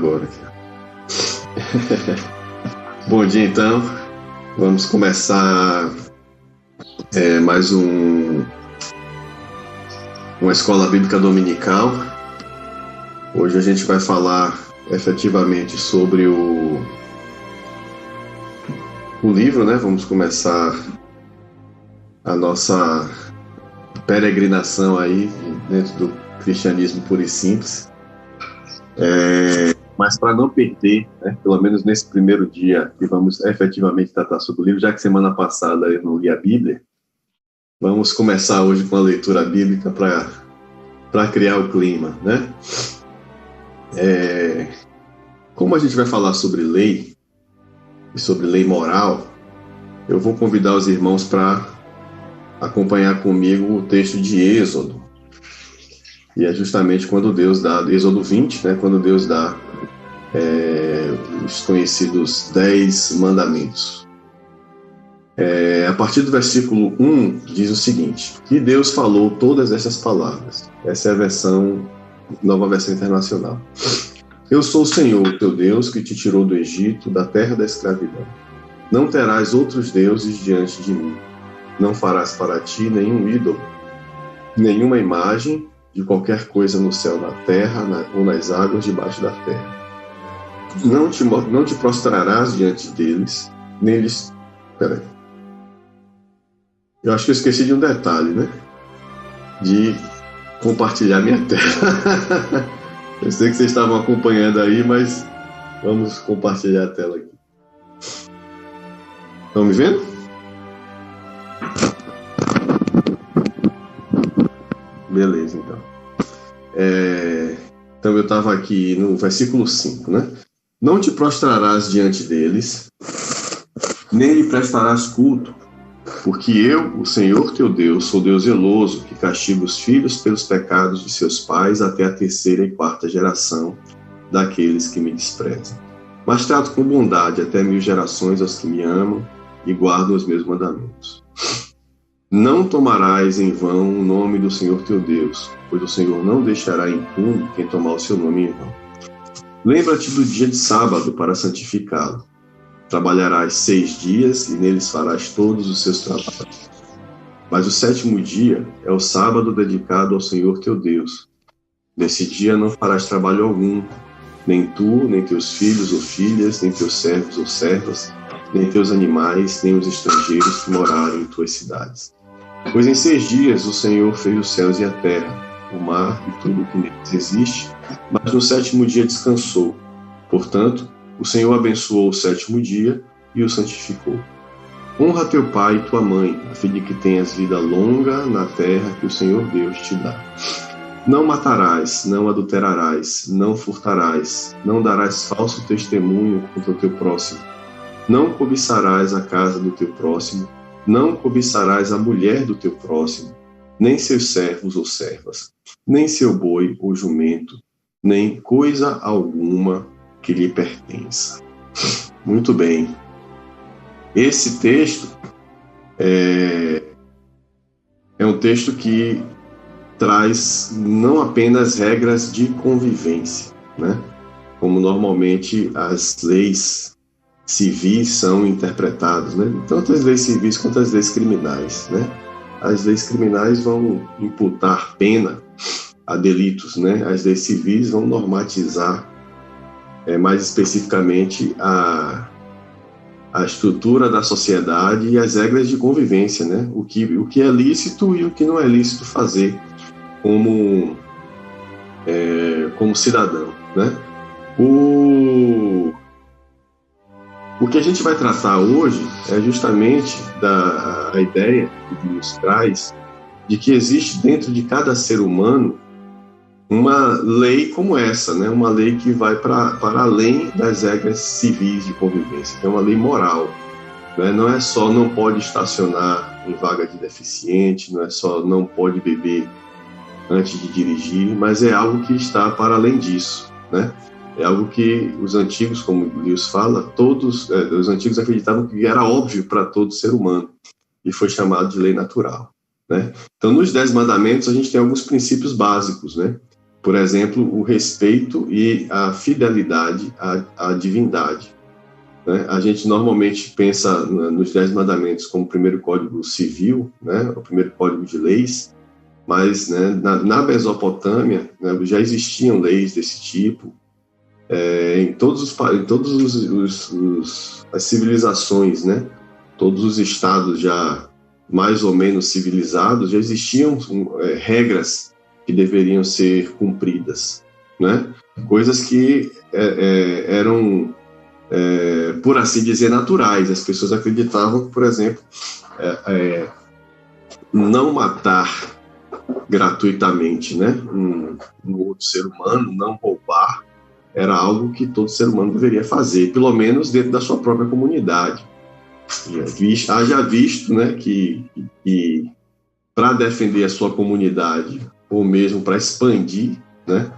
agora. Bom dia, então. Vamos começar mais uma escola bíblica dominical. Hoje a gente vai falar efetivamente sobre o livro, né? Vamos começar a nossa peregrinação aí dentro do cristianismo puro e simples. Mas para não perder, né, pelo menos nesse primeiro dia que vamos efetivamente tratar sobre o livro, já que semana passada eu não li a Bíblia, vamos começar hoje com a leitura bíblica para criar o clima, né? Como a gente vai falar sobre lei e sobre lei moral, eu vou convidar os irmãos para acompanhar comigo o texto de Êxodo. E é justamente quando Deus dá, Êxodo 20, né, quando Deus dá os conhecidos 10 mandamentos. A partir do versículo 1, diz o seguinte: que Deus falou todas essas palavras. Essa é a nova versão internacional. Eu sou o Senhor, teu Deus, que te tirou do Egito, da terra da escravidão. Não terás outros deuses diante de mim. Não farás para ti nenhum ídolo, nenhuma imagem de qualquer coisa no céu, na terra ou nas águas debaixo da terra. Não te prostrarás diante deles, nem lhes... Peraí. Eu acho que eu esqueci de um detalhe, né? De compartilhar minha tela. Eu sei que vocês estavam acompanhando aí, mas vamos compartilhar a tela aqui. Estão me vendo? Beleza, então. Então eu estava aqui no versículo 5, né? Não te prostrarás diante deles, nem lhe prestarás culto, porque eu, o Senhor teu Deus, sou Deus zeloso, que castiga os filhos pelos pecados de seus pais até a 3ª e 4ª geração daqueles que me desprezam. Mas trato com bondade até 1000 gerações aos que me amam e guardam os meus mandamentos. Não tomarás em vão o nome do Senhor teu Deus, pois o Senhor não deixará impune quem tomar o seu nome em vão. Lembra-te do dia de sábado para santificá-lo. Trabalharás 6 dias e neles farás todos os seus trabalhos. Mas o 7º dia é o sábado dedicado ao Senhor teu Deus. Nesse dia não farás trabalho algum, nem tu, nem teus filhos ou filhas, nem teus servos ou servas, nem teus animais, nem os estrangeiros que moraram em tuas cidades. Pois em 6 dias o Senhor fez os céus e a terra, o mar e tudo o que neles existe, mas no 7º dia descansou. Portanto, o Senhor abençoou o 7º dia e o santificou. Honra teu pai e tua mãe, a fim de que tenhas vida longa na terra que o Senhor Deus te dá. Não matarás, não adulterarás, não furtarás, não darás falso testemunho contra o teu próximo. Não cobiçarás a casa do teu próximo, não cobiçarás a mulher do teu próximo, nem seus servos ou servas, nem seu boi ou jumento, nem coisa alguma que lhe pertença. Muito bem. Esse texto é um texto que traz não apenas regras de convivência, né? Como normalmente as leis civis são interpretadas, né? Tanto as leis civis quanto as leis criminais, né? As leis criminais vão imputar pena a delitos, né? As leis civis vão normatizar mais especificamente a estrutura da sociedade e as regras de convivência, né? O que é lícito e o que não é lícito fazer como cidadão, né? O que a gente vai tratar hoje é justamente a ideia que nos traz de que existe dentro de cada ser humano uma lei como essa, né? Uma lei que vai para além das regras civis de convivência, que é uma lei moral, né? Não é só não pode estacionar em vaga de deficiente, não é só não pode beber antes de dirigir, mas é algo que está para além disso, né? É algo que os antigos, como Lewis fala, os antigos acreditavam que era óbvio para todo ser humano e foi chamado de lei natural, né? Então, nos 10 mandamentos, a gente tem alguns princípios básicos, né? Por exemplo, o respeito e a fidelidade à divindade, né? A gente normalmente pensa nos 10 mandamentos como o primeiro código civil, né? O primeiro código de leis, mas, né, na Mesopotâmia, né, já existiam leis desse tipo. Em todas as civilizações, né? Todos os estados já mais ou menos civilizados, já existiam regras que deveriam ser cumpridas, né? Coisas que eram, por assim dizer, naturais. As pessoas acreditavam que, por exemplo, não matar gratuitamente, né, um outro ser humano, não roubar, era algo que todo ser humano deveria fazer, pelo menos dentro da sua própria comunidade. Haja visto, né, que para defender a sua comunidade, ou mesmo para expandir, né,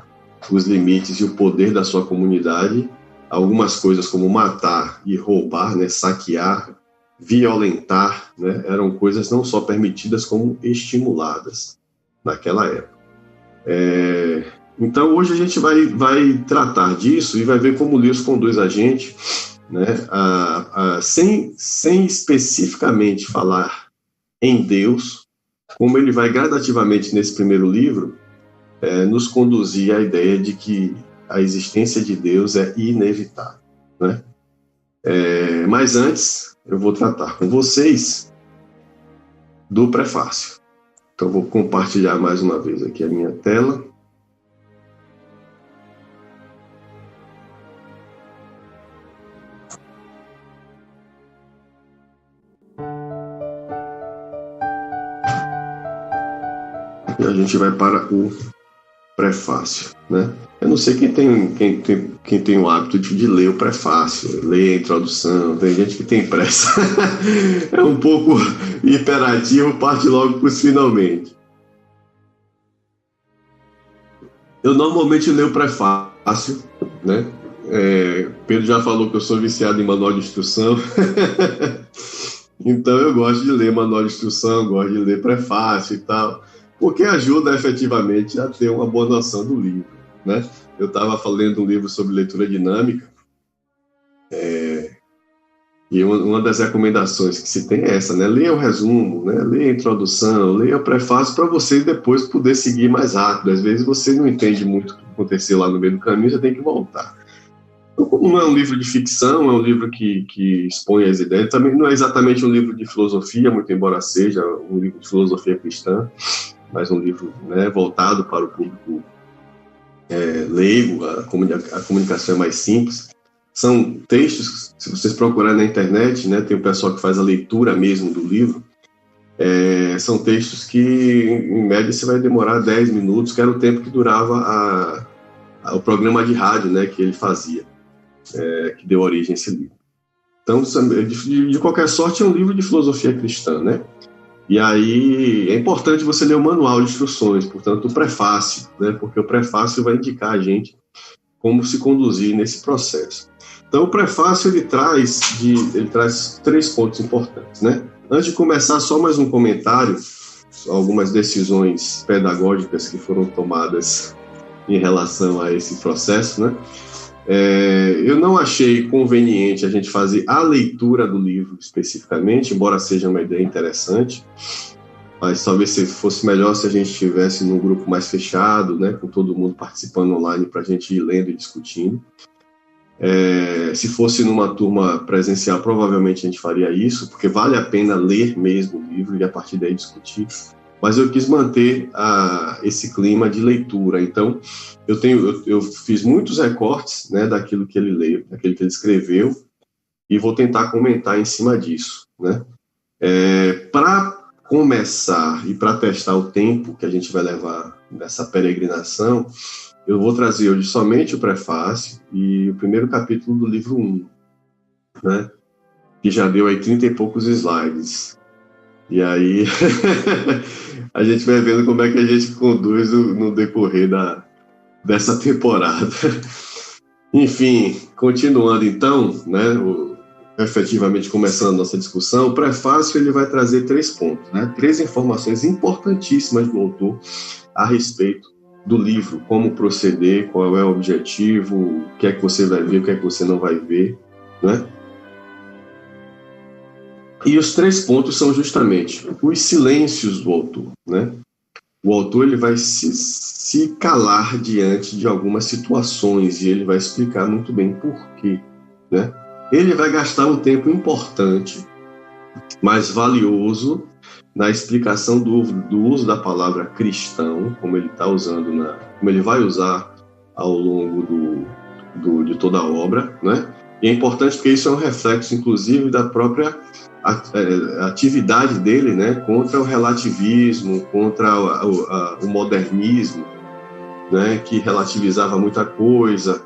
os limites e o poder da sua comunidade, algumas coisas como matar e roubar, né, saquear, violentar, né, eram coisas não só permitidas, como estimuladas naquela época. Então, hoje a gente vai tratar disso e vai ver como Deus conduz a gente, né, sem especificamente falar em Deus, como ele vai gradativamente nesse primeiro livro nos conduzir à ideia de que a existência de Deus é inevitável, né? Mas antes, eu vou tratar com vocês do prefácio. Então, vou compartilhar mais uma vez aqui a minha tela. E a gente vai para o prefácio, né? Eu não sei quem tem o hábito de ler o prefácio, ler a introdução. Tem gente que tem pressa. É um pouco hiperativo, parte logo para os finalmente. Eu normalmente leio o prefácio, né? Pedro já falou que eu sou viciado em manual de instrução. Então eu gosto de ler manual de instrução, gosto de ler prefácio e tal, porque ajuda efetivamente a ter uma boa noção do livro, né? Eu estava lendo um livro sobre leitura dinâmica, e uma das recomendações que se tem é essa, né? Leia o resumo, né? Leia a introdução, leia o prefácio para você depois poder seguir mais rápido. Às vezes você não entende muito o que aconteceu lá no meio do caminho, você tem que voltar. Então, como não é um livro de ficção, é um livro que expõe as ideias, também não é exatamente um livro de filosofia, muito embora seja um livro de filosofia cristã, mas um livro, né, voltado para o público leigo, a comunicação é mais simples. São textos, se vocês procurarem na internet, né, tem o pessoal que faz a leitura mesmo do livro, são textos que, em média, você vai demorar 10 minutos, que era o tempo que durava o programa de rádio, né, que ele fazia, que deu origem a esse livro. Então, de qualquer sorte, é um livro de filosofia cristã, né? E aí é importante você ler o manual de instruções, portanto, o prefácio, né? Porque o prefácio vai indicar a gente como se conduzir nesse processo. Então, o prefácio ele traz 3 pontos importantes, né? Antes de começar, só mais um comentário, algumas decisões pedagógicas que foram tomadas em relação a esse processo, né? Eu não achei conveniente a gente fazer a leitura do livro especificamente, embora seja uma ideia interessante, mas talvez fosse melhor se a gente estivesse num grupo mais fechado, né, com todo mundo participando online para a gente ir lendo e discutindo. Se fosse numa turma presencial, provavelmente a gente faria isso, porque vale a pena ler mesmo o livro e a partir daí discutir. Mas eu quis manter esse clima de leitura. Então, eu fiz muitos recortes, né, daquilo que ele leu, daquilo que ele escreveu, e vou tentar comentar em cima disso, né? Para começar e para testar o tempo que a gente vai levar nessa peregrinação, eu vou trazer hoje somente o prefácio e o primeiro capítulo do livro 1, né, que já deu aí 30 e poucos slides. E aí a gente vai vendo como é que a gente conduz no decorrer dessa temporada. Enfim, continuando então, né, efetivamente começando a nossa discussão, o prefácio ele vai trazer 3 pontos, né, 3 informações importantíssimas do autor a respeito do livro, como proceder, qual é o objetivo, o que é que você vai ver, o que é que você não vai ver, né? E os 3 pontos são justamente os silêncios do autor, né? O autor ele vai se calar diante de algumas situações e ele vai explicar muito bem por quê, né? Ele vai gastar um tempo importante, mas valioso, na explicação do uso da palavra cristão, como ele está usando, como ele vai usar ao longo de toda a obra, né? E é importante porque isso é um reflexo, inclusive, da própria atividade dele, né? Contra o relativismo, contra o modernismo, né? Que relativizava muita coisa,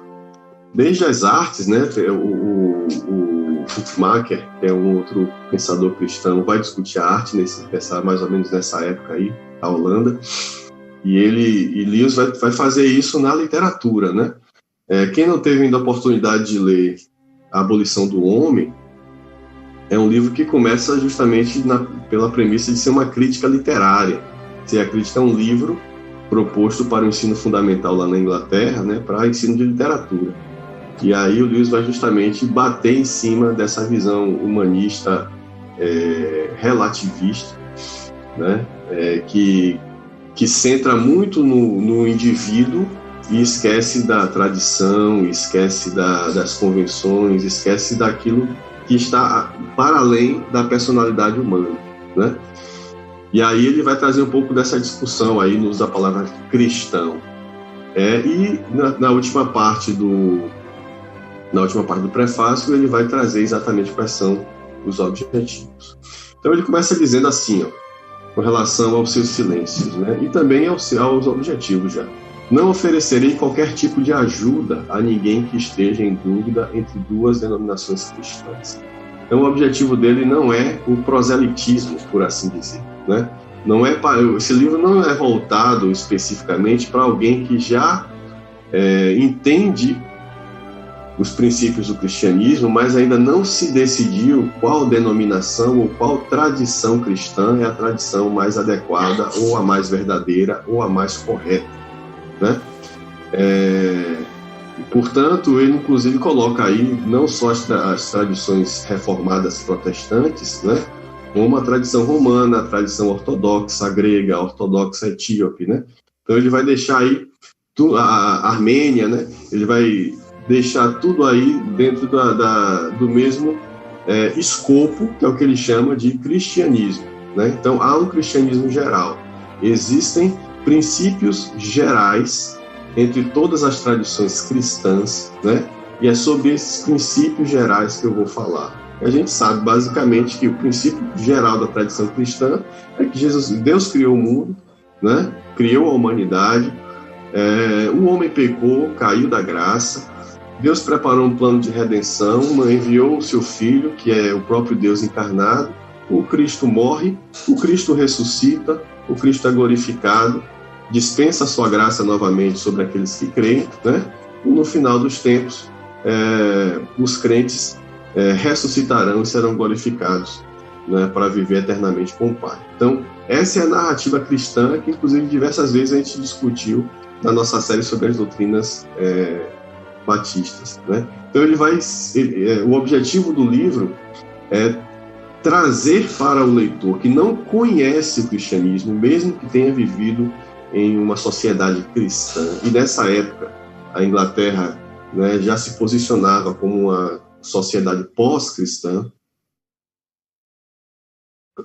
desde as artes, né? O Schumacher, que é um outro pensador cristão, vai discutir a arte mais ou menos nessa época aí, da Holanda, e Lewis vai fazer isso na literatura, né? Quem não teve ainda a oportunidade de ler A Abolição do Homem, é um livro que começa justamente pela premissa de ser uma crítica literária. A crítica é um livro proposto para o ensino fundamental lá na Inglaterra, né, para ensino de literatura. E aí o Lewis vai justamente bater em cima dessa visão humanista relativista, né, que centra muito no indivíduo e esquece da tradição, esquece das convenções, esquece daquilo que está para além da personalidade humana, né? E aí ele vai trazer um pouco dessa discussão aí no uso da palavra cristão. E na última parte do prefácio ele vai trazer exatamente quais são os objetivos. Então ele começa dizendo assim, com relação aos seus silêncios, né? E também aos objetivos já. Não oferecerei qualquer tipo de ajuda a ninguém que esteja em dúvida entre 2 denominações cristãs. Então o objetivo dele não é o proselitismo, por assim dizer, né? Esse livro não é voltado especificamente para alguém que já entende os princípios do cristianismo, mas ainda não se decidiu qual denominação ou qual tradição cristã é a tradição mais adequada, ou a mais verdadeira, ou a mais correta, né? Portanto, ele inclusive coloca aí não só as tradições reformadas protestantes, né, como a tradição romana, a tradição ortodoxa grega, a ortodoxa etíope, né? Então ele vai deixar aí a Armênia, né? Ele vai deixar tudo aí dentro do mesmo escopo, que é o que ele chama de cristianismo, né? Então há um cristianismo geral, existem princípios gerais entre todas as tradições cristãs, né? E é sobre esses princípios gerais que eu vou falar. A gente sabe basicamente que o princípio geral da tradição cristã é que Deus criou o mundo, né? Criou a humanidade, o homem pecou, caiu da graça, Deus preparou um plano de redenção, enviou o seu Filho, que é o próprio Deus encarnado, o Cristo morre, o Cristo ressuscita, o Cristo é glorificado, dispensa a sua graça novamente sobre aqueles que creem, né? E no final dos tempos, os crentes ressuscitarão e serão glorificados, né, para viver eternamente com o Pai. Então, essa é a narrativa cristã que, inclusive, diversas vezes a gente discutiu na nossa série sobre as doutrinas batistas, né? Então, o objetivo do livro é trazer para o leitor que não conhece o cristianismo, mesmo que tenha vivido em uma sociedade cristã, e nessa época a Inglaterra, né, já se posicionava como uma sociedade pós-cristã.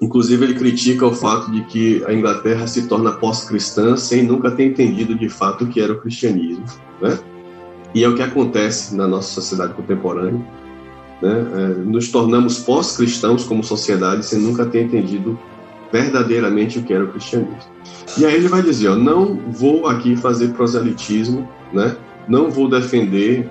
Inclusive ele critica o fato de que a Inglaterra se torna pós-cristã sem nunca ter entendido de fato o que era o cristianismo, né? E é o que acontece na nossa sociedade contemporânea, né? Nos tornamos pós-cristãos como sociedade sem nunca ter entendido verdadeiramente o que era o cristianismo. E aí ele vai dizer, não vou aqui fazer proselitismo, né? Não vou defender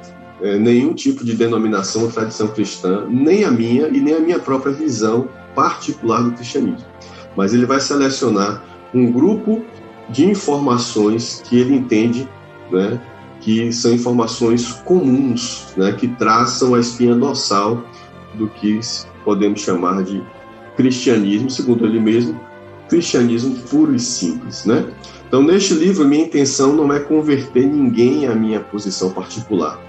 nenhum tipo de denominação ou tradição cristã, nem a minha e nem a minha própria visão particular do cristianismo. Mas ele vai selecionar um grupo de informações que ele entende, né, que são informações comuns, né, que traçam a espinha dorsal do que podemos chamar de cristianismo, segundo ele mesmo, cristianismo puro e simples, né? Então, neste livro, minha intenção não é converter ninguém à minha posição particular.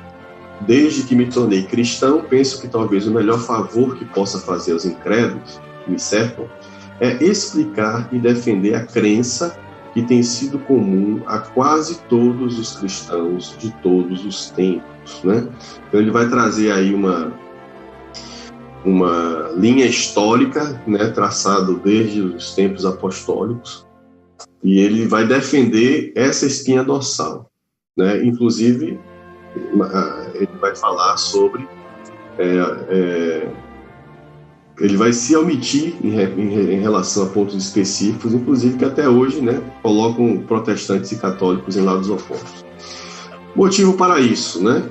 Desde que me tornei cristão, penso que talvez o melhor favor que possa fazer aos incrédulos que me cercam é explicar e defender a crença que tem sido comum a quase todos os cristãos de todos os tempos, né? Então ele vai trazer aí uma linha histórica, né, traçado desde os tempos apostólicos, e ele vai defender essa espinha dorsal, né? Inclusive ele vai falar sobre ele vai se omitir em relação a pontos específicos, inclusive que até hoje, né, colocam protestantes e católicos em lados opostos. Motivo para isso, né?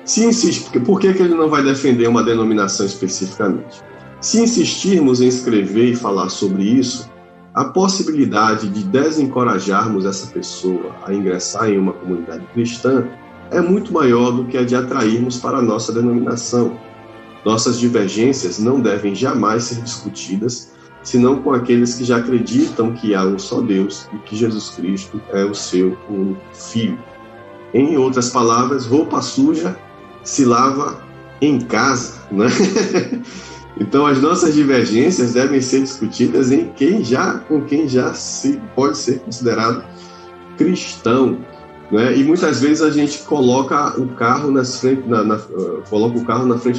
Se insiste, por que ele não vai defender uma denominação especificamente? Se insistirmos em escrever e falar sobre isso, a possibilidade de desencorajarmos essa pessoa a ingressar em uma comunidade cristã é muito maior do que a de atrairmos para a nossa denominação. Nossas divergências não devem jamais ser discutidas, senão com aqueles que já acreditam que há um só Deus e que Jesus Cristo é o seu único Filho. Em outras palavras, roupa suja se lava em casa, né? Então, as nossas divergências devem ser discutidas com quem já pode ser considerado cristão, né? E muitas vezes a gente coloca o carro na frente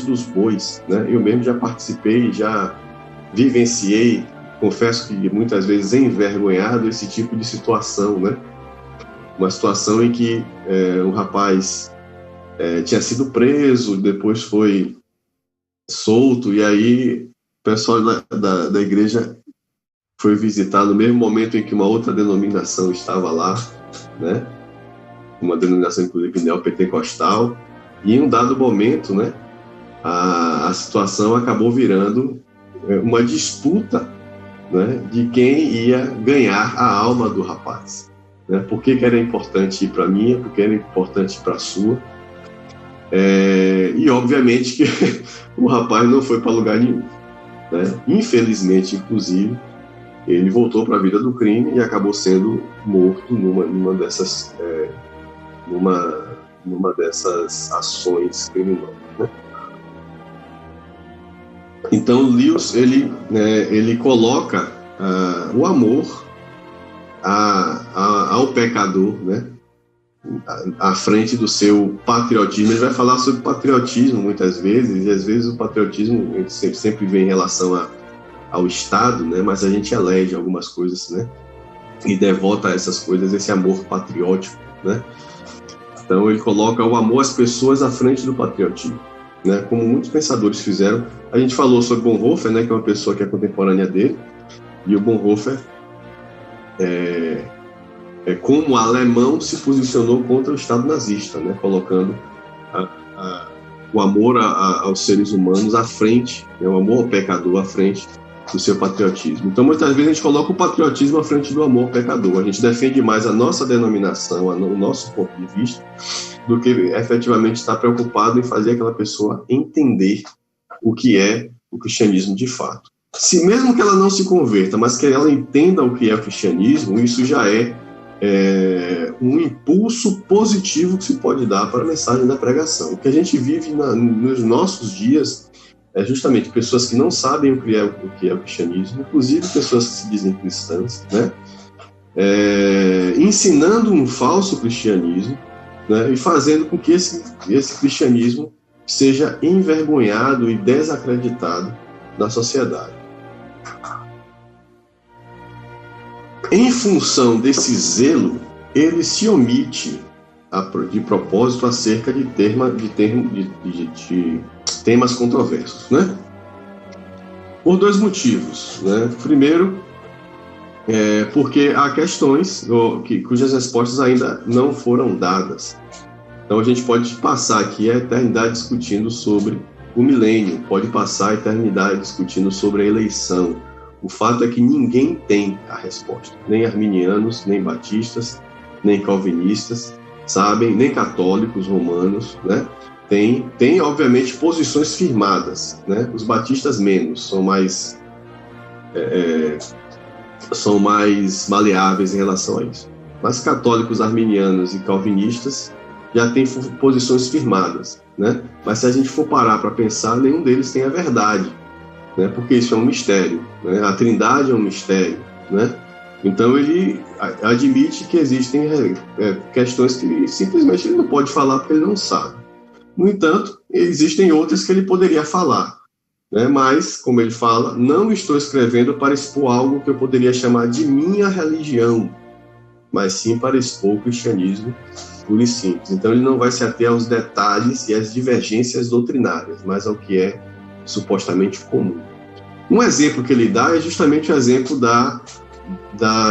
dos bois, né? Eu mesmo já participei, já vivenciei, confesso que muitas vezes envergonhado, esse tipo de situação, né? Uma situação em que um rapaz tinha sido preso, depois foi solto, e aí o pessoal da igreja foi visitar no mesmo momento em que uma outra denominação estava lá, né? Uma denominação, inclusive, neopentecostal, e em um dado momento, né, a situação acabou virando uma disputa, né, de quem ia ganhar a alma do rapaz, né? Por que era importante ir para a minha, por que era importante para a sua, e obviamente que o rapaz não foi para lugar nenhum, né? Infelizmente, inclusive, ele voltou para a vida do crime e acabou sendo morto numa dessas ações criminosas, né? Então, Lewis ele coloca o amor ao pecador, né, à frente do seu patriotismo. Ele vai falar sobre patriotismo muitas vezes, e às vezes o patriotismo ele sempre vem em relação ao Estado, né, mas a gente elege algumas coisas, né, e devota a essas coisas esse amor patriótico, né? Então ele coloca o amor às pessoas à frente do patriotismo, né? Como muitos pensadores fizeram. A gente falou sobre Bonhoeffer, né, que é uma pessoa que é contemporânea dele, e o Bonhoeffer, como alemão, se posicionou contra o Estado nazista, né, colocando o amor aos seres humanos à frente, né, o amor ao pecador à frente do seu patriotismo. Então, muitas vezes a gente coloca o patriotismo à frente do amor ao pecador. A gente defende mais a nossa denominação, o nosso ponto de vista, do que efetivamente estar preocupado em fazer aquela pessoa entender o que é o cristianismo de fato. Se mesmo que ela não se converta, mas que ela entenda o que é o cristianismo, isso já é um impulso positivo que se pode dar para a mensagem da pregação. O que a gente vive nos nossos dias é justamente pessoas que não sabem o que é o cristianismo, inclusive pessoas que se dizem cristãs, né? Ensinando um falso cristianismo, né? E fazendo com que esse cristianismo seja envergonhado e desacreditado na sociedade. Em função desse zelo, ele se omite de propósito acerca de temas controversos, né? Por dois motivos, né? Primeiro, porque há questões cujas respostas ainda não foram dadas. Então a gente pode passar aqui a eternidade discutindo sobre o milênio, pode passar a eternidade discutindo sobre a eleição. O fato é que ninguém tem a resposta, nem arminianos, nem batistas, nem calvinistas, sabem, nem católicos romanos, né? Tem obviamente posições firmadas, né? Os batistas menos, são mais maleáveis em relação a isso. mas católicos arminianos e calvinistas já têm posições firmadas, né? Mas se a gente for parar para pensar, nenhum deles tem a verdade, né? Porque isso é um mistério, né? A Trindade é um mistério, né? Então ele admite que existem questões que simplesmente ele não pode falar porque ele não sabe. No entanto, existem outras que ele poderia falar, né? Mas, como ele fala, não estou escrevendo para expor algo que eu poderia chamar de minha religião, mas sim para expor o cristianismo puro e simples. Então ele não vai se ater aos detalhes e às divergências doutrinárias, mas ao que é supostamente comum. Um exemplo que ele dá é justamente o exemplo da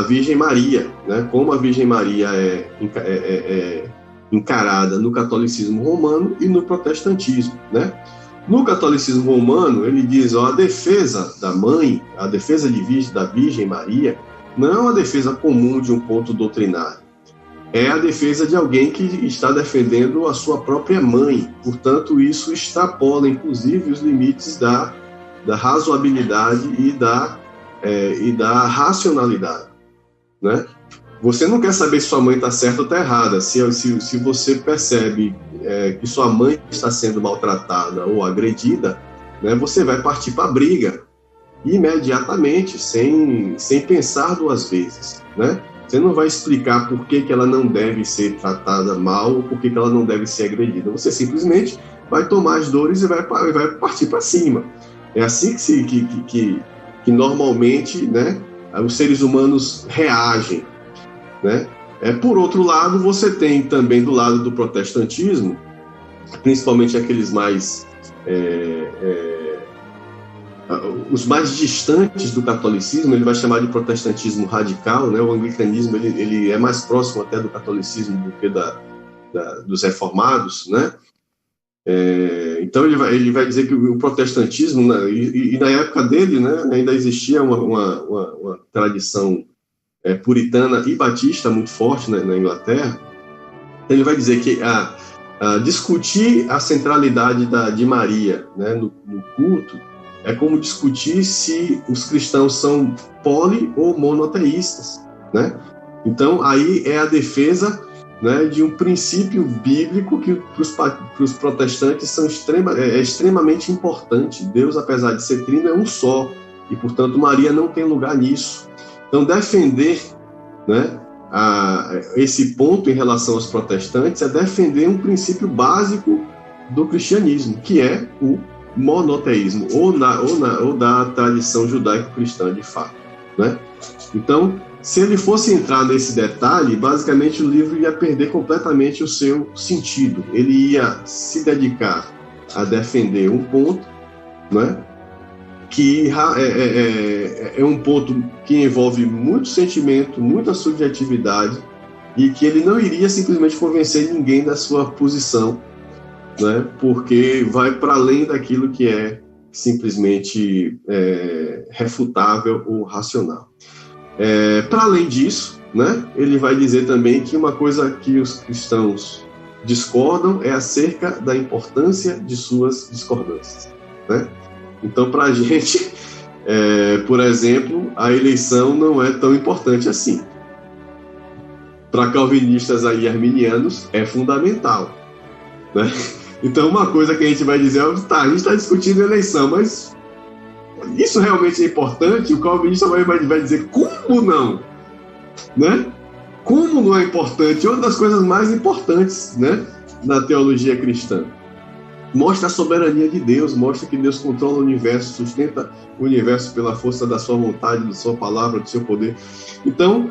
Virgem Maria, né? Como a Virgem Maria é encarada no catolicismo romano e no protestantismo, né? No catolicismo romano, ele diz, a defesa da mãe, a defesa da Virgem Maria, não é uma defesa comum de um ponto doutrinário. É a defesa de alguém que está defendendo a sua própria mãe. Portanto, isso extrapola, inclusive, os limites da razoabilidade e da racionalidade, né? Você não quer saber se sua mãe está certa ou está errada. Se você percebe que sua mãe está sendo maltratada ou agredida, né, você vai partir para a briga imediatamente, sem pensar duas vezes, né? Você não vai explicar por que ela não deve ser tratada mal ou por que ela não deve ser agredida. Você simplesmente vai tomar as dores e vai partir para cima. É assim que normalmente, né, os seres humanos reagem, né? Por outro lado, você tem também do lado do protestantismo, principalmente aqueles mais os mais distantes do catolicismo, ele vai chamar de protestantismo radical, né? O anglicanismo ele é mais próximo até do catolicismo do que dos reformados, né? Então ele vai dizer que o protestantismo, né, e na época dele, né, ainda existia uma tradição puritana e batista muito forte, né, na Inglaterra. Ele vai dizer que discutir a centralidade de Maria, né, no culto é como discutir se os cristãos são poli ou monoteístas, né? Então aí é a defesa, né, de um princípio bíblico que para os protestantes é extremamente importante. Deus, apesar de ser trino, é um só, e portanto Maria não tem lugar nisso. Então defender, né, esse ponto em relação aos protestantes é defender um princípio básico do cristianismo, que é o monoteísmo, ou da tradição judaico-cristã de fato, né? Então, se ele fosse entrar nesse detalhe, basicamente o livro ia perder completamente o seu sentido. Ele ia se dedicar a defender um ponto, né, que é um ponto que envolve muito sentimento, muita subjetividade, e que ele não iria simplesmente convencer ninguém da sua posição, né, porque vai para além daquilo que é simplesmente refutável ou racional. Para além disso, né, ele vai dizer também que uma coisa que os cristãos discordam é acerca da importância de suas discordâncias, né? Então, para a gente, por exemplo, a eleição não é tão importante assim. Para calvinistas e arminianos, é fundamental, né? Então, uma coisa que a gente vai dizer a gente está discutindo a eleição, mas isso realmente é importante? O calvinista vai dizer, como não? Né? Como não é importante? Uma das coisas mais importantes, né, na teologia cristã. Mostra a soberania de Deus, mostra que Deus controla o universo, sustenta o universo pela força da sua vontade, da sua palavra, do seu poder. Então,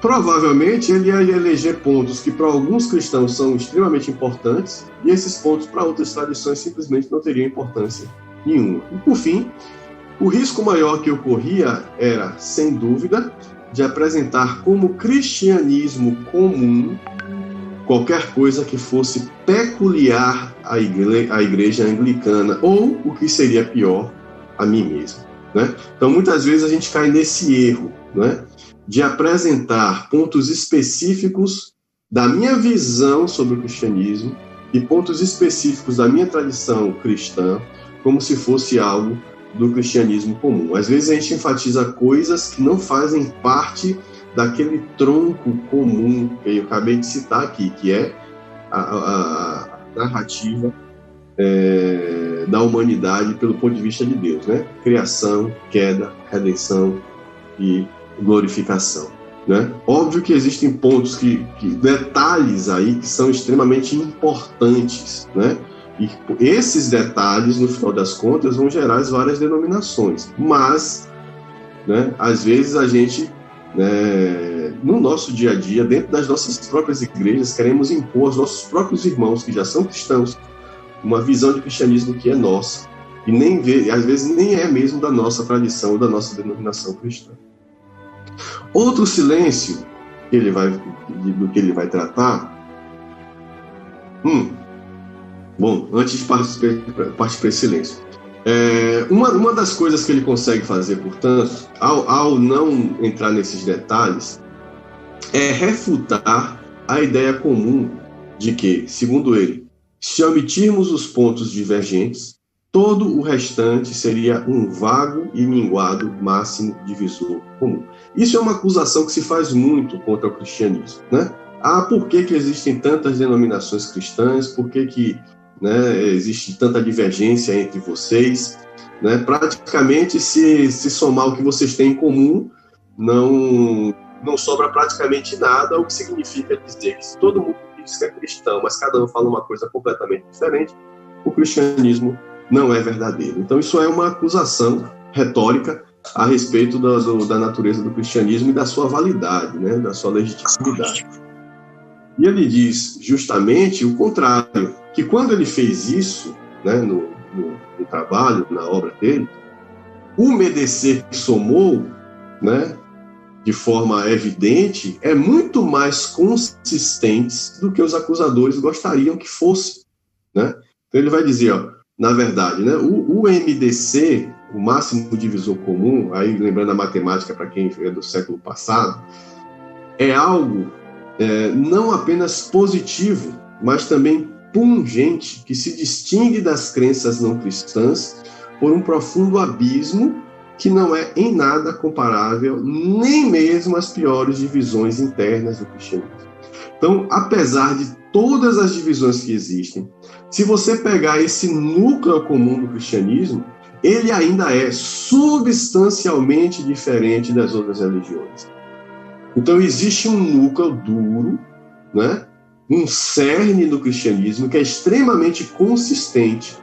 provavelmente ele ia eleger pontos que para alguns cristãos são extremamente importantes, e esses pontos para outras tradições simplesmente não teriam importância nenhuma. E por fim, o risco maior que ocorria era, sem dúvida, de apresentar como cristianismo comum qualquer coisa que fosse peculiar à igreja anglicana, ou, o que seria pior, a mim mesmo, né? Então, muitas vezes a gente cai nesse erro, né, de apresentar pontos específicos da minha visão sobre o cristianismo e pontos específicos da minha tradição cristã como se fosse algo do cristianismo comum. Às vezes a gente enfatiza coisas que não fazem parte daquele tronco comum que eu acabei de citar aqui, que é a narrativa da humanidade pelo ponto de vista de Deus, né? Criação, queda, redenção e glorificação, né? Óbvio que existem pontos detalhes aí que são extremamente importantes, né? E esses detalhes, no final das contas, vão gerar as várias denominações. Mas, né, às vezes a gente, né, no nosso dia a dia, dentro das nossas próprias igrejas, queremos impor aos nossos próprios irmãos que já são cristãos uma visão de cristianismo que é nossa e às vezes nem é mesmo da nossa tradição ou da nossa denominação cristã. Outro silêncio do que ele vai tratar. Bom, antes de partir para esse silêncio, uma das coisas que ele consegue fazer, portanto, ao não entrar nesses detalhes, é refutar a ideia comum de que, segundo ele, se omitirmos os pontos divergentes, todo o restante seria um vago e minguado máximo divisor comum. Isso é uma acusação que se faz muito contra o cristianismo, né? Por que existem tantas denominações cristãs? Por que né, existe tanta divergência entre vocês? Né? Praticamente, se somar o que vocês têm em comum, não sobra praticamente nada, o que significa dizer que se todo mundo diz que é cristão, mas cada um fala uma coisa completamente diferente, o cristianismo não é verdadeiro. Então, isso é uma acusação retórica a respeito da natureza do cristianismo e da sua validade, né, da sua legitimidade. E ele diz justamente o contrário, que quando ele fez isso, né, no trabalho, na obra dele, umedecer que somou, né, de forma evidente, é muito mais consistente do que os acusadores gostariam que fosse, né? Então ele vai dizer, na verdade, né, o MDC, o máximo divisor comum, aí lembrando a matemática para quem é do século passado, é algo não apenas positivo, mas também pungente, que se distingue das crenças não cristãs por um profundo abismo que não é em nada comparável, nem mesmo às piores divisões internas do cristianismo. Então, apesar de todas as divisões que existem, se você pegar esse núcleo comum do cristianismo, ele ainda é substancialmente diferente das outras religiões. Então, existe um núcleo duro, né? Um cerne do cristianismo que é extremamente consistente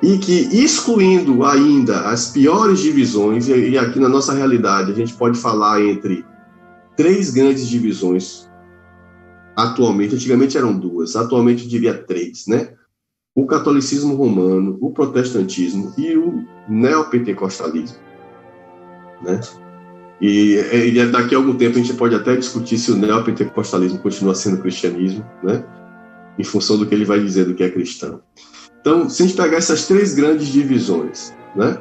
e que, excluindo ainda as piores divisões, e aqui na nossa realidade a gente pode falar entre 3 grandes divisões atualmente, antigamente eram 2, atualmente eu diria 3, né? O catolicismo romano, o protestantismo e o neopentecostalismo, né? E daqui a algum tempo a gente pode até discutir se o neopentecostalismo continua sendo cristianismo, né? Em função do que ele vai dizer do que é cristão. Então, se a gente pegar essas 3 grandes divisões, né?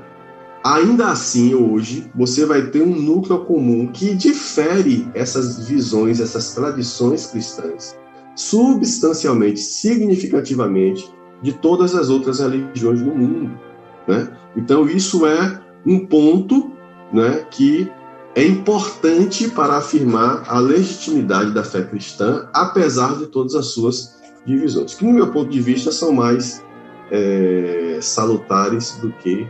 Ainda assim, hoje, você vai ter um núcleo comum que difere essas visões, essas tradições cristãs, substancialmente, significativamente, de todas as outras religiões do mundo, né? Então, isso é um ponto, né, que é importante para afirmar a legitimidade da fé cristã, apesar de todas as suas divisões, que, no meu ponto de vista, são mais salutares do que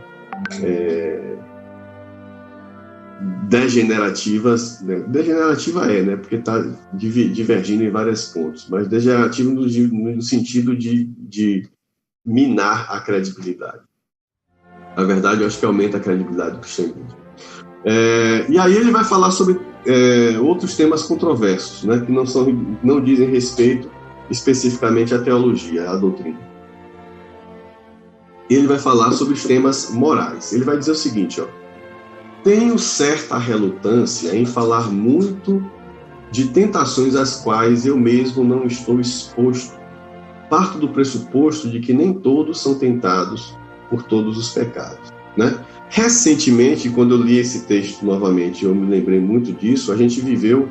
degenerativas. Né? Degenerativa né? Porque está divergindo em vários pontos, mas degenerativa no sentido de minar a credibilidade. Na verdade, eu acho que aumenta a credibilidade do cristianismo. E aí ele vai falar sobre outros temas controversos, né? Que não dizem respeito especificamente à teologia, à doutrina. Ele vai falar sobre os temas morais. Ele vai dizer o seguinte, tenho certa relutância em falar muito de tentações às quais eu mesmo não estou exposto. Parto do pressuposto de que nem todos são tentados por todos os pecados, né? Recentemente, quando eu li esse texto novamente, eu me lembrei muito disso. A gente viveu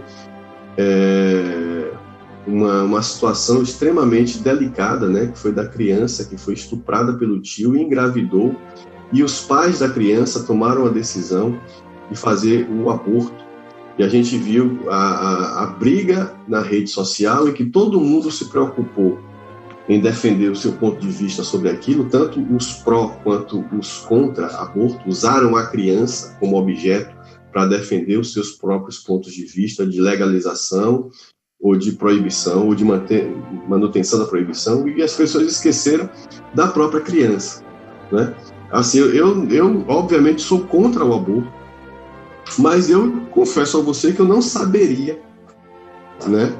uma situação extremamente delicada, né, que foi da criança que foi estuprada pelo tio e engravidou, e os pais da criança tomaram a decisão de fazer o aborto, E a gente viu a briga na rede social em que todo mundo se preocupou em defender o seu ponto de vista sobre aquilo, tanto os pró quanto os contra aborto usaram a criança como objeto para defender os seus próprios pontos de vista de legalização ou de proibição, ou de manutenção da proibição, e as pessoas esqueceram da própria criança, né? Assim, eu obviamente sou contra o aborto, mas eu confesso a você que eu não saberia, né,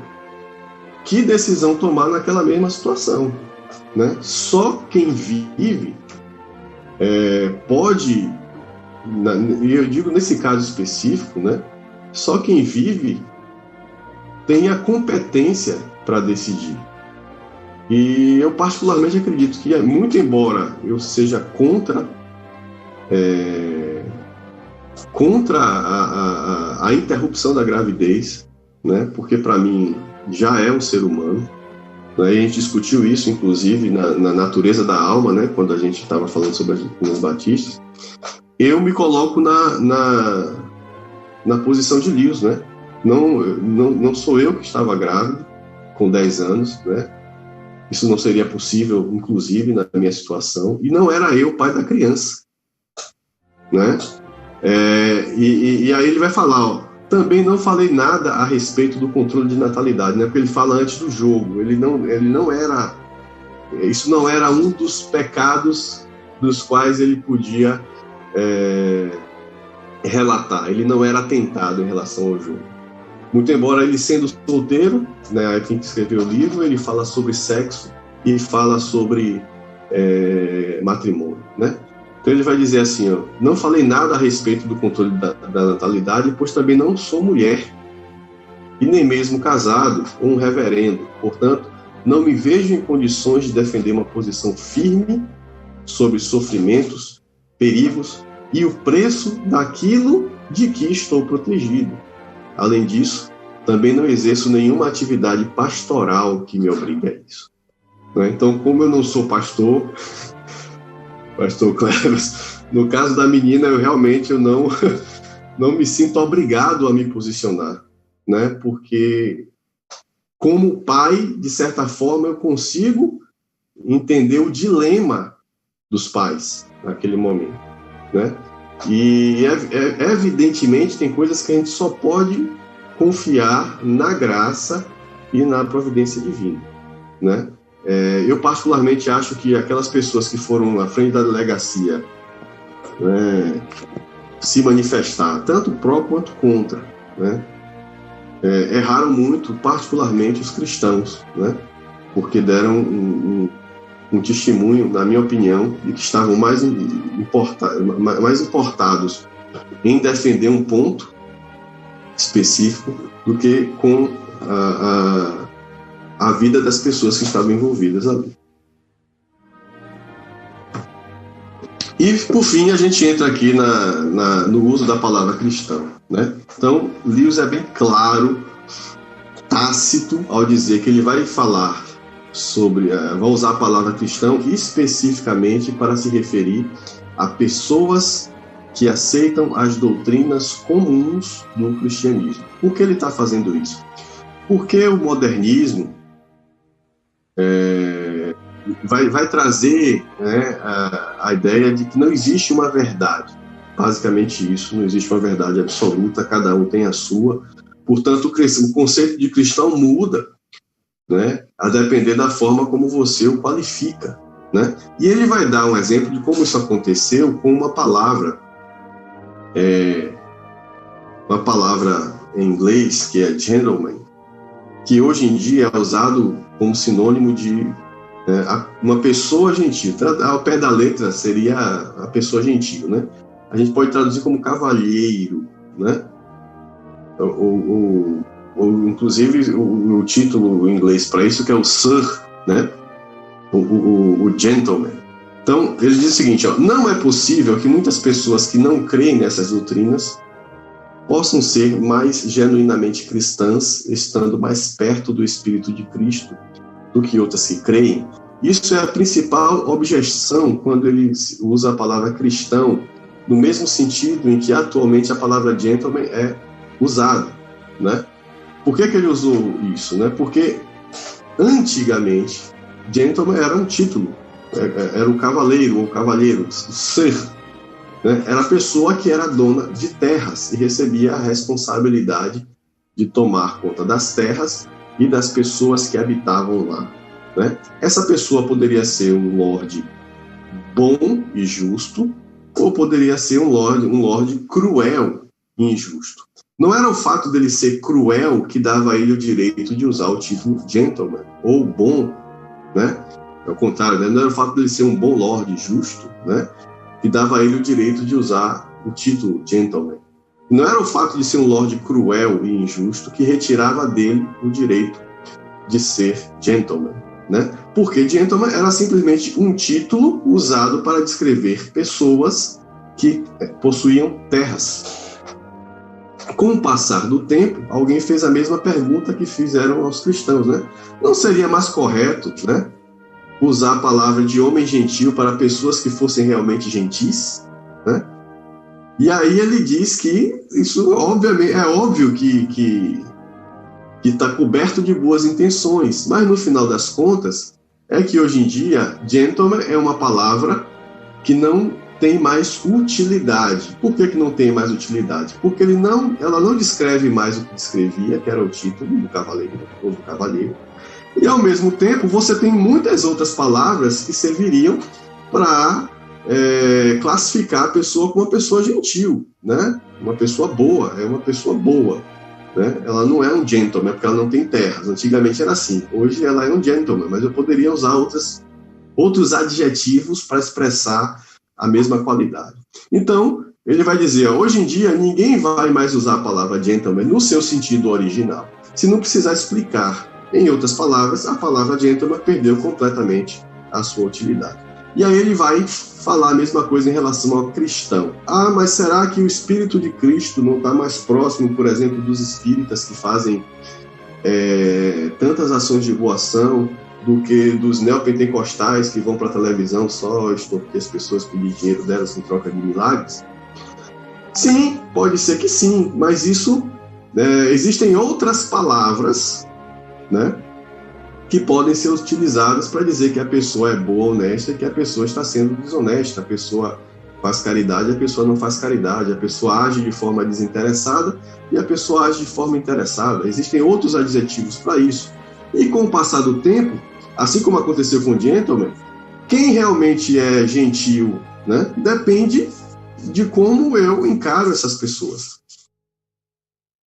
que decisão tomar naquela mesma situação, né? Só quem vive pode, e eu digo nesse caso específico, né, só quem vive tem a competência para decidir. E eu particularmente acredito que, muito embora eu seja contra a interrupção da gravidez, né, porque para mim já é um ser humano, né, e a gente discutiu isso inclusive na natureza da alma, né, quando a gente estava falando sobre os batistas. Eu me coloco na posição de Lewis, né? Não sou eu que estava grávido com 10 anos, né? Isso não seria possível, inclusive, na minha situação. E não era eu o pai da criança, né? E aí ele vai falar, ó, também não falei nada a respeito do controle de natalidade, né? Porque ele fala antes do jogo. Ele não era... Isso não era um dos pecados dos quais ele podia relatar. Ele não era atentado em relação ao jogo. Muito embora ele sendo solteiro, né, quem escreveu o livro, ele fala sobre sexo e fala sobre matrimônio, né? Então ele vai dizer assim, ó, não falei nada a respeito do controle da natalidade, pois também não sou mulher e nem mesmo casado ou um reverendo. Portanto, não me vejo em condições de defender uma posição firme sobre sofrimentos, perigos e o preço daquilo de que estou protegido. Além disso, também não exerço nenhuma atividade pastoral que me obrigue a isso. Então, como eu não sou pastor Cleves, no caso da menina, eu realmente não me sinto obrigado a me posicionar, né? Porque, como pai, de certa forma, eu consigo entender o dilema dos pais naquele momento, né? E evidentemente tem coisas que a gente só pode confiar na graça e na providência divina, né? Eu particularmente acho que aquelas pessoas que foram à frente da delegacia, né, se manifestar, tanto pró quanto contra, né, erraram muito, particularmente os cristãos, né, porque deram um testemunho, na minha opinião, de que estavam mais importados em defender um ponto específico do que com a vida das pessoas que estavam envolvidas ali. E, por fim, a gente entra aqui no uso da palavra cristão, né? Então, Lewis é bem claro, tácito, ao dizer que ele vai falar sobre, vai usar a palavra cristão especificamente para se referir a pessoas que aceitam as doutrinas comuns do cristianismo. Por que ele está fazendo isso? Porque o modernismo vai trazer, né, a ideia de que não existe uma verdade. Basicamente isso, não existe uma verdade absoluta, cada um tem a sua. Portanto, o conceito de cristão muda, né, a depender da forma como você o qualifica, né? E ele vai dar um exemplo de como isso aconteceu com uma palavra em inglês que é gentleman, que hoje em dia é usado como sinônimo de uma pessoa gentil. Ao pé da letra seria a pessoa gentil, né? A gente pode traduzir como cavalheiro, né? Inclusive o título em inglês para isso que é o Sir, né? O gentleman. Então ele diz o seguinte, ó, não é possível que muitas pessoas que não creem nessas doutrinas possam ser mais genuinamente cristãs, estando mais perto do Espírito de Cristo do que outras que creem. Isso é a principal objeção quando ele usa a palavra cristão, no mesmo sentido em que atualmente a palavra gentleman é usado, né? Por que ele usou isso, né? Porque antigamente gentleman era um título, era o cavaleiro ou cavalheiro, o ser, né? Era a pessoa que era dona de terras e recebia a responsabilidade de tomar conta das terras e das pessoas que habitavam lá, né? Essa pessoa poderia ser um lorde bom e justo, ou poderia ser um lorde cruel e injusto. Não era o fato dele ser cruel que dava a ele o direito de usar o título gentleman, ou bom, né? Ao contrário, né? Não era o fato dele ser um bom lorde justo, né? Que dava a ele o direito de usar o título gentleman. Não era o fato de ser um lorde cruel e injusto que retirava dele o direito de ser gentleman, né? Porque gentleman era simplesmente um título usado para descrever pessoas que possuíam terras. Com o passar do tempo, alguém fez a mesma pergunta que fizeram aos cristãos, né? Não seria mais correto, né, usar a palavra de homem gentil para pessoas que fossem realmente gentis, né? E aí ele diz que isso, obviamente, é óbvio que está coberto de boas intenções, mas no final das contas é que hoje em dia gentleman é uma palavra que não tem mais utilidade. Por que não tem mais utilidade? Porque ela não descreve mais o que descrevia, que era o título do cavaleiro ou do cavalheiro. E ao mesmo tempo você tem muitas outras palavras que serviriam para classificar a pessoa como uma pessoa gentil, né? Uma pessoa boa, é uma pessoa boa. Né? Ela não é um gentleman, porque ela não tem terras. Antigamente era assim. Hoje ela é um gentleman, mas eu poderia usar outros adjetivos para expressar a mesma qualidade. Então, ele vai dizer, hoje em dia ninguém vai mais usar a palavra gentleman no seu sentido original, se não precisar explicar. Em outras palavras, a palavra gentleman perdeu completamente a sua utilidade. E aí ele vai falar a mesma coisa em relação ao cristão. Ah, mas será que o Espírito de Cristo não está mais próximo, por exemplo, dos espíritas que fazem tantas ações de boa ação do que dos neopentecostais que vão para a televisão só porque as pessoas pedem dinheiro delas em troca de milagres? Sim, pode ser que sim, mas isso existem outras palavras, né, que podem ser utilizadas para dizer que a pessoa é boa, honesta, e que a pessoa está sendo desonesta, a pessoa faz caridade, a pessoa não faz caridade, a pessoa age de forma desinteressada e a pessoa age de forma interessada. Existem outros adjetivos para isso. E com o passar do tempo, assim como aconteceu com o gentleman, quem realmente é gentil, né, depende de como eu encaro essas pessoas,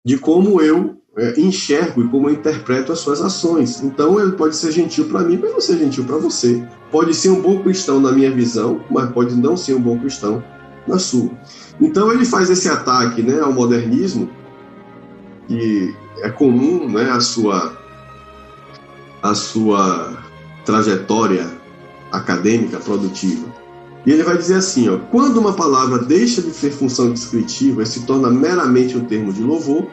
de como eu enxergo e como eu interpreto as suas ações. Então ele pode ser gentil para mim, mas não ser gentil para você. Pode ser um bom cristão na minha visão, mas pode não ser um bom cristão na sua. Então ele faz esse ataque, né, ao modernismo, que é comum, né, a sua trajetória acadêmica produtiva. E ele vai dizer assim, ó, quando uma palavra deixa de ter função descritiva e se torna meramente um termo de louvor,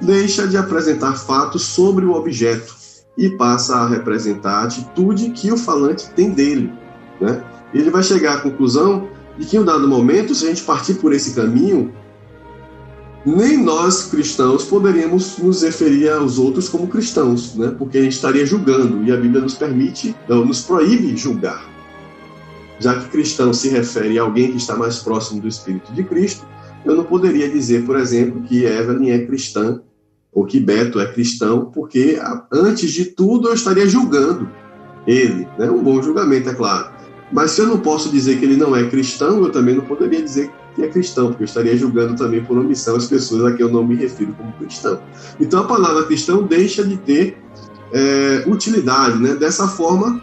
deixa de apresentar fatos sobre o objeto e passa a representar a atitude que o falante tem dele, né? Ele vai chegar à conclusão de que em um dado momento, se a gente partir por esse caminho, nem nós cristãos poderíamos nos referir aos outros como cristãos, né? Porque a gente estaria julgando, e a Bíblia nos proíbe julgar. Já que cristão se refere a alguém que está mais próximo do Espírito de Cristo, eu não poderia dizer, por exemplo, que Evelyn é cristã ou que Beto é cristão, porque antes de tudo eu estaria julgando ele, né? Um bom julgamento, é claro. Mas se eu não posso dizer que ele não é cristão, eu também não poderia dizer que é cristão, porque eu estaria julgando também por omissão as pessoas a quem eu não me refiro como cristão. Então a palavra cristão deixa de ter utilidade, né? Dessa forma,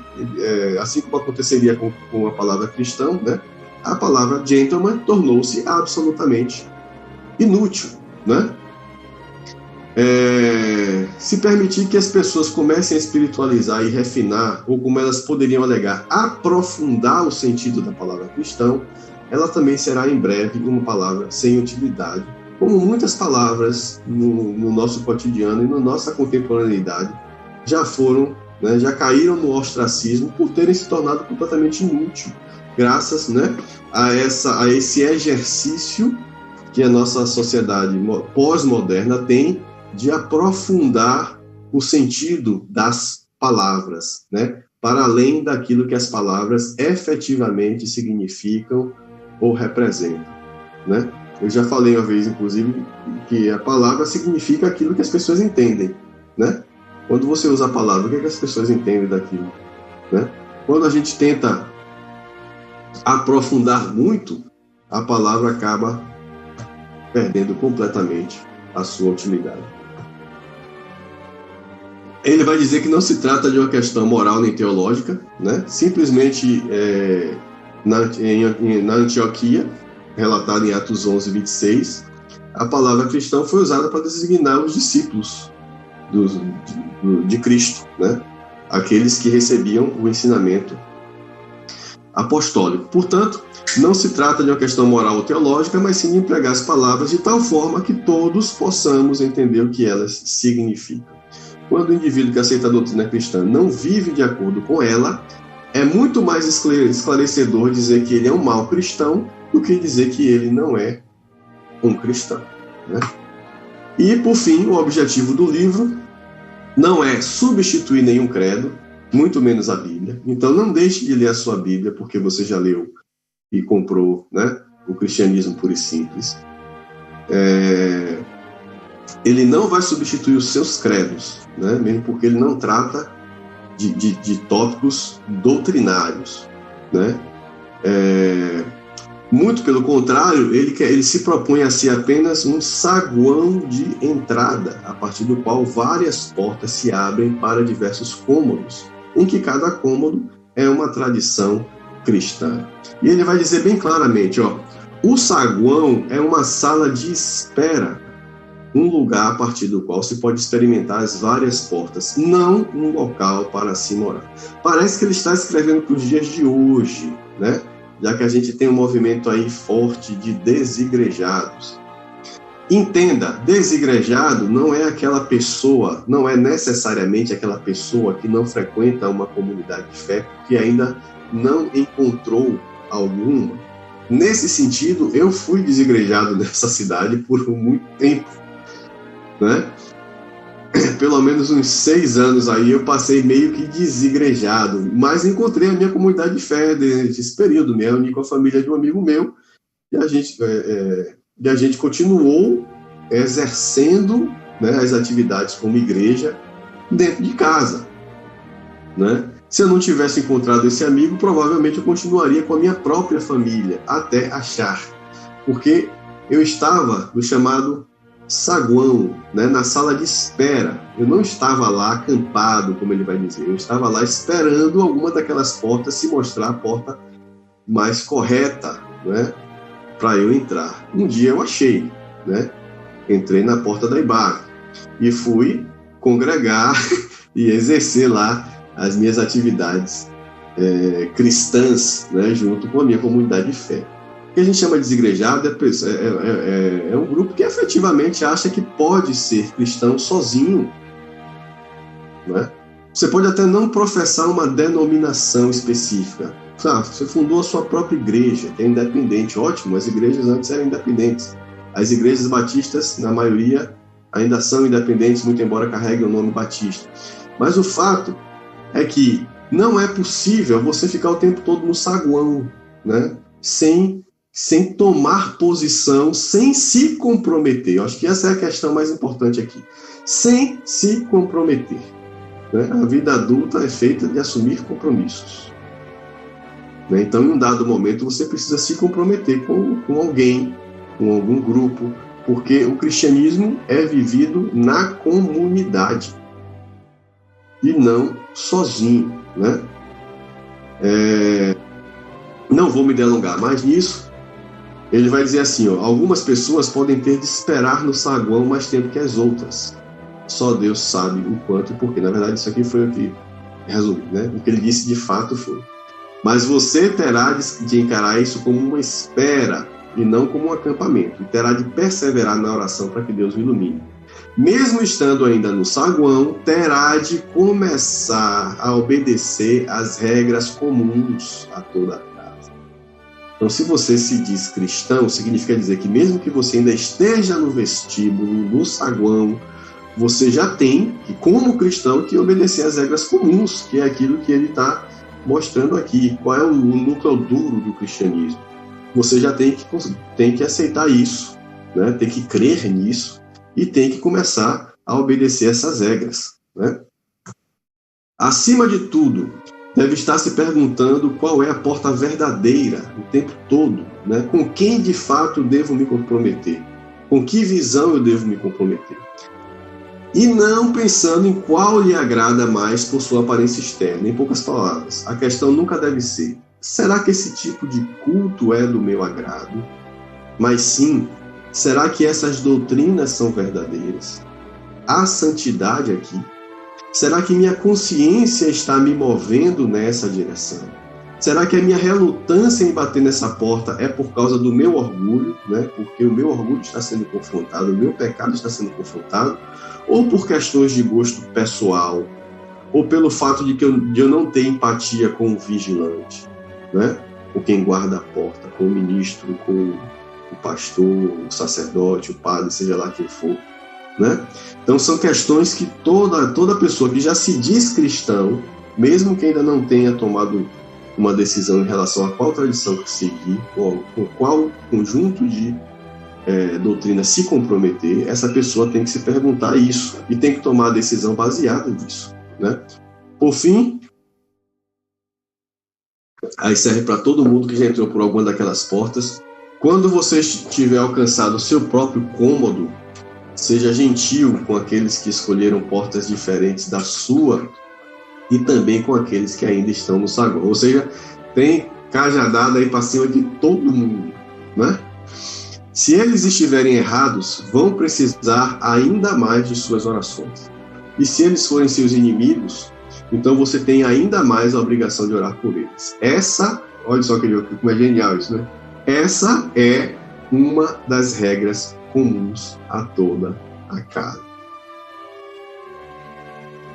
assim como aconteceria com a palavra cristão, né? A palavra gentleman tornou-se absolutamente inútil, né? Se permitir que as pessoas comecem a espiritualizar e refinar, ou como elas poderiam alegar, aprofundar o sentido da palavra cristão, ela também será em breve uma palavra sem utilidade, como muitas palavras no nosso cotidiano e na nossa contemporaneidade já foram, né, já caíram no ostracismo por terem se tornado completamente inútil, graças, né, a esse exercício que a nossa sociedade pós-moderna tem de aprofundar o sentido das palavras, né? Para além daquilo que as palavras efetivamente significam ou representam, né? Eu já falei uma vez, inclusive, que a palavra significa aquilo que as pessoas entendem, né? Quando você usa a palavra, o que é que as pessoas entendem daquilo, né? Quando a gente tenta aprofundar muito, a palavra acaba perdendo completamente a sua utilidade. Ele vai dizer que não se trata de uma questão moral nem teológica, né? Simplesmente na Antioquia, relatada em Atos 11, 26, a palavra cristão foi usada para designar os discípulos de Cristo, né? Aqueles que recebiam o ensinamento apostólico. Portanto, não se trata de uma questão moral ou teológica, mas sim de empregar as palavras de tal forma que todos possamos entender o que elas significam. Quando o indivíduo que aceita a doutrina cristã não vive de acordo com ela, é muito mais esclarecedor dizer que ele é um mau cristão do que dizer que ele não é um cristão, né? E, por fim, o objetivo do livro não é substituir nenhum credo, muito menos a Bíblia. Então, não deixe de ler a sua Bíblia, porque você já leu e comprou, né, o cristianismo puro e simples. Ele não vai substituir os seus credos, né, mesmo porque ele não trata de tópicos doutrinários, né? Muito pelo contrário, ele se propõe a ser apenas um saguão de entrada, a partir do qual várias portas se abrem para diversos cômodos, em que cada cômodo é uma tradição cristã. E ele vai dizer bem claramente, o saguão é uma sala de espera, um lugar a partir do qual se pode experimentar as várias portas, não um local para se morar. Parece que ele está escrevendo para os dias de hoje, né? Já que a gente tem um movimento aí forte de desigrejados. Entenda, desigrejado não é aquela pessoa, não é necessariamente aquela pessoa que não frequenta uma comunidade de fé, porque ainda não encontrou alguma. Nesse sentido, eu fui desigrejado nessa cidade por muito tempo, né? Pelo menos uns 6 anos aí eu passei meio que desigrejado, mas encontrei a minha comunidade de fé nesse período, me reuni com a família de um amigo meu e a gente continuou exercendo, né, as atividades como igreja dentro de casa, né? Se eu não tivesse encontrado esse amigo, provavelmente eu continuaria com a minha própria família até achar, porque eu estava no chamado saguão, né, na sala de espera. Eu não estava lá acampado, como ele vai dizer, eu estava lá esperando alguma daquelas portas se mostrar a porta mais correta, né, para eu entrar. Um dia eu achei, né, entrei na porta da IBAG e fui congregar e exercer lá as minhas atividades cristãs, né, junto com a minha comunidade de fé. O que a gente chama de desigrejado é um grupo que efetivamente acha que pode ser cristão sozinho, né? Você pode até não professar uma denominação específica. Você fundou a sua própria igreja, que é independente. Ótimo, as igrejas antes eram independentes. As igrejas batistas, na maioria, ainda são independentes, muito embora carreguem o nome batista. Mas o fato é que não é possível você ficar o tempo todo no saguão, né? Sem tomar posição, sem se comprometer. Eu acho que essa é a questão mais importante aqui. Sem se comprometer, né? A vida adulta é feita de assumir compromissos, né? Então, em um dado momento, você precisa se comprometer com alguém, com algum grupo, porque o cristianismo é vivido na comunidade e não sozinho, né? Não vou me delongar mais nisso. Ele vai dizer assim, algumas pessoas podem ter de esperar no saguão mais tempo que as outras. Só Deus sabe o quanto e porquê. Na verdade, isso aqui foi o que resumi, né? O que ele disse de fato foi. Mas você terá de encarar isso como uma espera e não como um acampamento. E terá de perseverar na oração para que Deus o ilumine. Mesmo estando ainda no saguão, terá de começar a obedecer às regras comuns a toda a casa. Então, se você se diz cristão, significa dizer que mesmo que você ainda esteja no vestíbulo, no saguão, você já tem, como cristão, que obedecer às regras comuns, que é aquilo que ele está mostrando aqui. Qual é o núcleo duro do cristianismo? Você já tem que aceitar isso, né? Tem que crer nisso e tem que começar a obedecer essas regras, né? Acima de tudo, deve estar se perguntando qual é a porta verdadeira o tempo todo, né? Com quem de fato devo me comprometer? Com que visão eu devo me comprometer? E não pensando em qual lhe agrada mais por sua aparência externa. Em poucas palavras, a questão nunca deve ser: será que esse tipo de culto é do meu agrado? Mas sim, será que essas doutrinas são verdadeiras? Há santidade aqui? Será que minha consciência está me movendo nessa direção? Será que a minha relutância em bater nessa porta é por causa do meu orgulho, né? Porque o meu orgulho está sendo confrontado, o meu pecado está sendo confrontado, ou por questões de gosto pessoal, ou pelo fato de eu não ter empatia com o vigilante, né? Com quem guarda a porta, com o ministro, com o pastor, o sacerdote, o padre, seja lá quem for, né? Então são questões que toda pessoa que já se diz cristão, mesmo que ainda não tenha tomado uma decisão em relação a qual tradição que seguir, ou com qual conjunto de doutrina se comprometer, essa pessoa tem que se perguntar isso e tem que tomar a decisão baseada nisso, né? Por fim, aí serve para todo mundo que já entrou por alguma daquelas portas: quando você tiver alcançado o seu próprio cômodo, seja gentil com aqueles que escolheram portas diferentes da sua e também com aqueles que ainda estão no saguão. Ou seja, tem cajadada aí para cima de todo mundo, né? Se eles estiverem errados, vão precisar ainda mais de suas orações. E se eles forem seus inimigos, então você tem ainda mais a obrigação de orar por eles. Olha só como é genial isso, né? Essa é uma das regras comuns a toda a casa.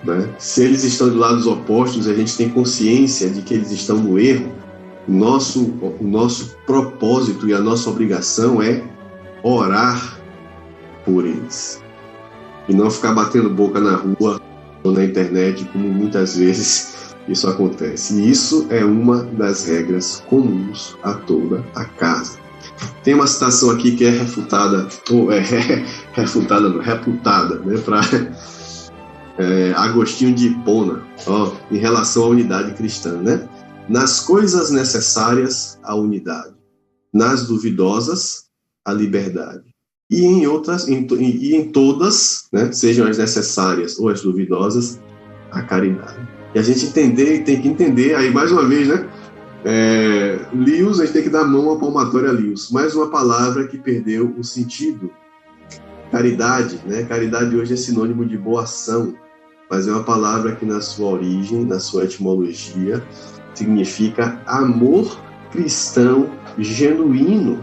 Né? Se eles estão de lados opostos, a gente tem consciência de que eles estão no erro. O nosso propósito e a nossa obrigação é orar por eles. E não ficar batendo boca na rua ou na internet, como muitas vezes isso acontece. E isso é uma das regras comuns a toda a casa. Tem uma citação aqui que é refutada, né, para Agostinho de Hipona, em relação à unidade cristã, né? Nas coisas necessárias, a unidade. Nas duvidosas, a liberdade. E em todas, né, sejam as necessárias ou as duvidosas, a caridade. E a gente tem que entender, aí mais uma vez, né? Lewis, a gente tem que dar mão à palmatória a Lewis. Mais uma palavra que perdeu o sentido. Caridade, né? Caridade hoje é sinônimo de boa ação, mas é uma palavra que na sua origem, na sua etimologia, significa amor cristão genuíno.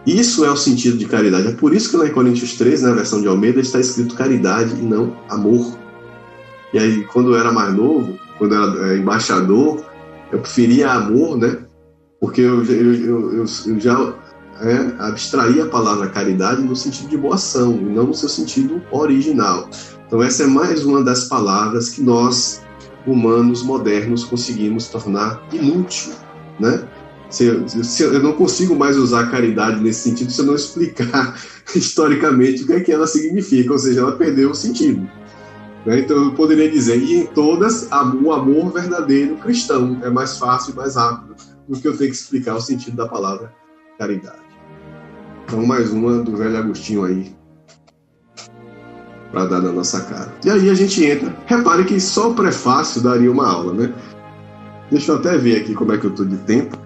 Isso é o sentido de caridade. É por isso que lá em Coríntios 13, na versão de Almeida, está escrito caridade e não amor. E aí, quando eu era mais novo, quando eu era embaixador, eu preferia amor, né? Porque eu já abstraía a palavra caridade no sentido de boa ação, e não no seu sentido original. Então essa é mais uma das palavras que nós, humanos modernos, conseguimos tornar inútil, né? Eu não consigo mais usar caridade nesse sentido se eu não explicar historicamente o que ela significa, ou seja, ela perdeu o sentido. Né? Então eu poderia dizer, e em todas, o amor verdadeiro cristão. É mais fácil e mais rápido do que eu ter que explicar o sentido da palavra caridade. Então mais uma do velho Agostinho aí, para dar na nossa cara. E aí a gente entra. Repare que só o prefácio daria uma aula, né? Deixa eu até ver aqui como é que eu estou de tempo.